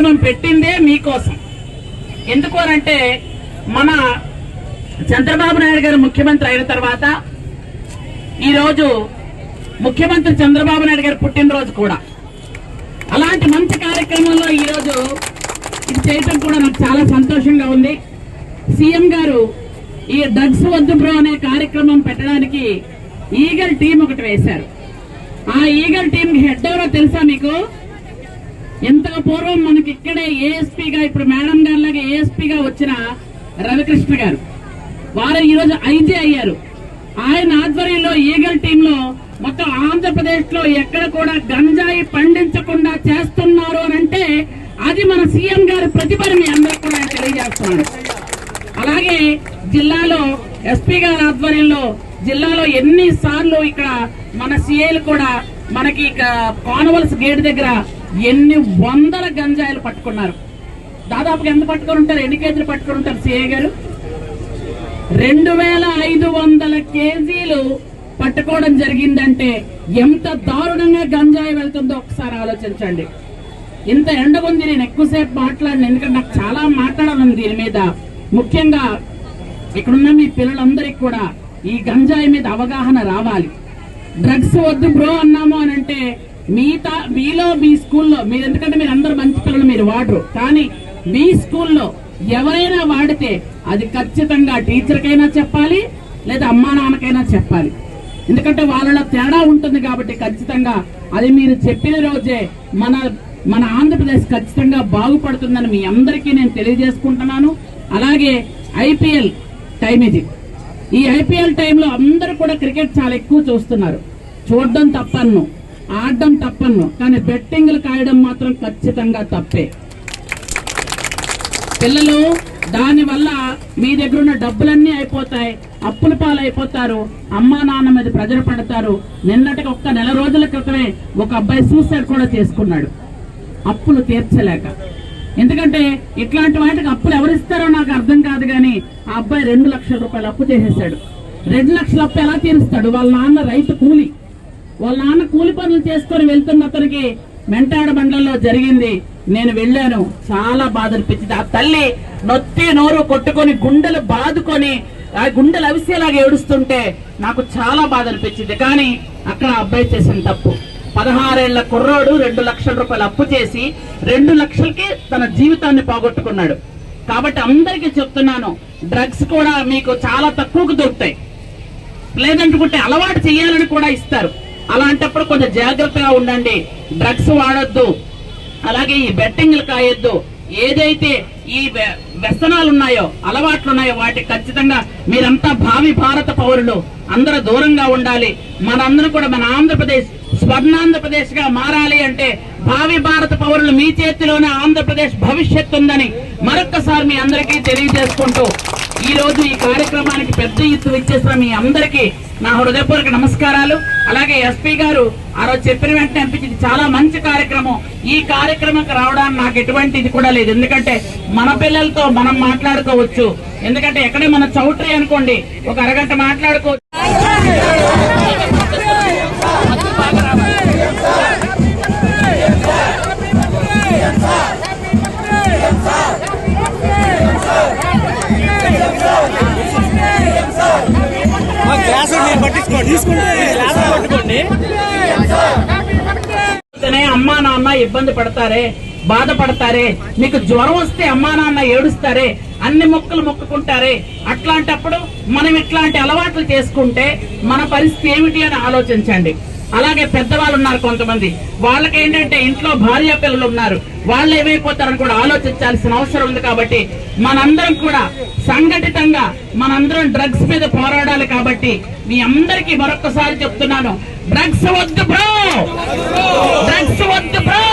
కార్యక్రమం పెట్టిందే మీకోసం. ఎందుకు అనంటే మన చంద్రబాబు నాయుడు గారు ముఖ్యమంత్రి అయిన తర్వాత ఈరోజు ముఖ్యమంత్రి చంద్రబాబు నాయుడు గారు పుట్టినరోజు కూడా. అలాంటి మంచి కార్యక్రమంలో ఈరోజు ఇది చేయటం కూడా నాకు చాలా సంతోషంగా ఉంది. సీఎం గారు ఈ డ్రగ్స్ వద్దు బ్రో అనే కార్యక్రమం పెట్టడానికి ఈగల్ టీం ఒకటి వేశారు. ఆ ఈగల్ టీం హెడ్ ఎవరో తెలుసా మీకు? ఎంతగా పూర్వం మనకి ఇక్కడే ఏఎస్పీగా, ఇప్పుడు మేడం గారి లాగా ఏఎస్పీగా వచ్చిన రవికృష్ణ గారు, వారు ఈరోజు ఐజీ అయ్యారు. ఆయన ఆధ్వర్యంలో ఈగల్ టీంలో మొత్తం ఆంధ్రప్రదేశ్ లో ఎక్కడ కూడా గంజాయి పండించకుండా చేస్తున్నారు అని అంటే అది మన సీఎం గారి ప్రతిభని మీ అందరికీ కూడా తెలియజేస్తున్నాను. అలాగే జిల్లాలో ఎస్పీ గారి ఆధ్వర్యంలో జిల్లాలో ఎన్నిసార్లు ఇక్కడ మన సీఏలు కూడా మనకి కాన్వల్స్ గేట్ దగ్గర ఎన్ని వందల గంజాయిలు పట్టుకున్నారు. దాదాపుగా ఎంత పట్టుకొని ఉంటారు? ఎన్ని కేజీలు పట్టుకొని ఉంటారు సీఏ గారు? 2500 కేజీలు పట్టుకోవడం జరిగిందంటే ఎంత దారుణంగా గంజాయి వెళ్తుందో ఒకసారి ఆలోచించండి. ఇంత ఎండగుంది, నేను ఎక్కువసేపు మాట్లాడిన, ఎందుకంటే నాకు చాలా మాట్లాడాలని దీని మీద. ముఖ్యంగా ఇక్కడున్న మీ పిల్లలందరికీ కూడా ఈ గంజాయి మీద అవగాహన రావాలి. డ్రగ్స్ వద్దు బ్రో అన్నాము అని అంటే మీలో మీ స్కూల్లో మీరు, ఎందుకంటే మీరు అందరు మంచి పిల్లలు, మీరు వాడరు, కానీ మీ స్కూల్లో ఎవరైనా వాడితే అది ఖచ్చితంగా టీచర్కైనా చెప్పాలి, లేదా అమ్మా నాన్నకైనా చెప్పాలి. ఎందుకంటే వాళ్ళలో తేడా ఉంటుంది కాబట్టి ఖచ్చితంగా అది మీరు చెప్పిన రోజే మన ఆంధ్రప్రదేశ్ ఖచ్చితంగా బాగుపడుతుందని మీ అందరికీ నేను తెలియజేసుకుంటున్నాను. అలాగే ఐపీఎల్ టైం ఇది. ఈ ఐపీఎల్ టైంలో అందరూ కూడా క్రికెట్ చాలా ఎక్కువ చూస్తున్నారు. చూడడం తప్పను, ఆడడం తప్పను, కానీ బెట్టింగ్లు కాయడం మాత్రం ఖచ్చితంగా తప్పే. పిల్లలు దానివల్ల మీ దగ్గర ఉన్న డబ్బులన్నీ అయిపోతాయి, అప్పుల పాలైపోతారు, అమ్మా నాన్న మీద ప్రెజర్ పడతారు. నిన్నటికి ఒక్క నెల రోజుల క్రితమే ఒక అబ్బాయి సూసైడ్ కూడా చేసుకున్నాడు, అప్పులు తీర్చలేక. ఎందుకంటే ఇట్లాంటి వాటికి అప్పులు ఎవరిస్తారో నాకు అర్థం కాదు, కానీ ఆ అబ్బాయి 2 లక్షల రూపాయలు అప్పు చేసేసాడు. 2 లక్షల అప్పు ఎలా తీరుస్తాడు? వాళ్ళ నాన్న రైతు కూలి, వాళ్ళ నాన్న కూలి పనులు చేసుకొని వెళ్తున్న అతనికి మెంటాడ బండ్లలో జరిగింది. నేను వెళ్ళాను, చాలా బాధ అనిపించింది. ఆ తల్లి నొత్తి నోరు కొట్టుకొని గుండెలు బాదుకొని ఆ గుండెలు అవిసేలాగా ఏడుస్తుంటే నాకు చాలా బాధ అనిపించింది. కానీ అక్కడ అబ్బాయి చేసిన తప్పు. 16 ఏళ్ల కుర్రోడు 2 లక్షల రూపాయలు అప్పు చేసి 2 లక్షలకి తన జీవితాన్ని పోగొట్టుకున్నాడు. కాబట్టి అందరికీ చెప్తున్నాను, డ్రగ్స్ కూడా మీకు చాలా తక్కువకు దొరుకుతాయి. లేదంటుకుంటే అలవాటు చేయాలని కూడా ఇస్తారు. అలాంటప్పుడు కొంచెం జాగ్రత్తగా ఉండండి, డ్రగ్స్ వాడొద్దు, అలాగే ఈ బెట్టింగ్లు కాయొద్దు. ఏదైతే ఈ వ్యసనాలు ఉన్నాయో, అలవాట్లు ఉన్నాయో వాటికి ఖచ్చితంగా మీరంతా భావి భారత పౌరులు, అందరూ దూరంగా ఉండాలి. మనందరూ కూడా మన ఆంధ్రప్రదేశ్ స్వర్ణాంధ్రప్రదేశ్ గా మారాలి అంటే భావి భారత పౌరులు మీ చేతిలోనే ఆంధ్రప్రదేశ్ భవిష్యత్తు ఉందని మరొక్కసారి మీ అందరికీ తెలియజేసుకుంటూ ఈ రోజు ఈ కార్యక్రమానికి పెద్ద ఎత్తున ఇచ్చేసిన మీ అందరికీ నా హృదయపూర్వక నమస్కారాలు. అలాగే ఎస్పీ గారు ఆ రోజు చెప్పిన వెంటనే అనిపించింది చాలా మంచి కార్యక్రమం. ఈ కార్యక్రమంకి రావడానికి నాకు ఎటువంటి ఇది కూడా లేదు, ఎందుకంటే మన పిల్లలతో మనం మాట్లాడుకోవచ్చు. ఎందుకంటే ఎక్కడే మన చౌట్రీ అనుకోండి, ఒక అరగంట మాట్లాడుకోవచ్చు. అమ్మా నాన్న ఇబ్బంది పడతారే, బాధపడతారే, మీకు జ్వరం వస్తే అమ్మా నాన్న ఏడుస్తారే, అన్ని మొక్కలు మొక్కుకుంటారే. అట్లాంటప్పుడు మనం ఇట్లాంటి అలవాట్లు చేసుకుంటే మన పరిస్థితి ఏమిటి అని ఆలోచించండి. అలాగే పెద్దవాళ్ళు ఉన్నారు కొంతమంది, వాళ్ళకి ఏంటంటే ఇంట్లో భార్య పిల్లలు ఉన్నారు, వాళ్ళు ఏమైపోతారని కూడా ఆలోచించాల్సిన అవసరం ఉంది. కాబట్టి మనందరం కూడా సంఘటితంగా మనందరం డ్రగ్స్ మీద పోరాడాలి. కాబట్టి మీ అందరికీ మరొకసారి చెప్తున్నాను, డ్రగ్స్ వద్దు బ్రో, డ్రగ్స్ వద్దు బ్రో.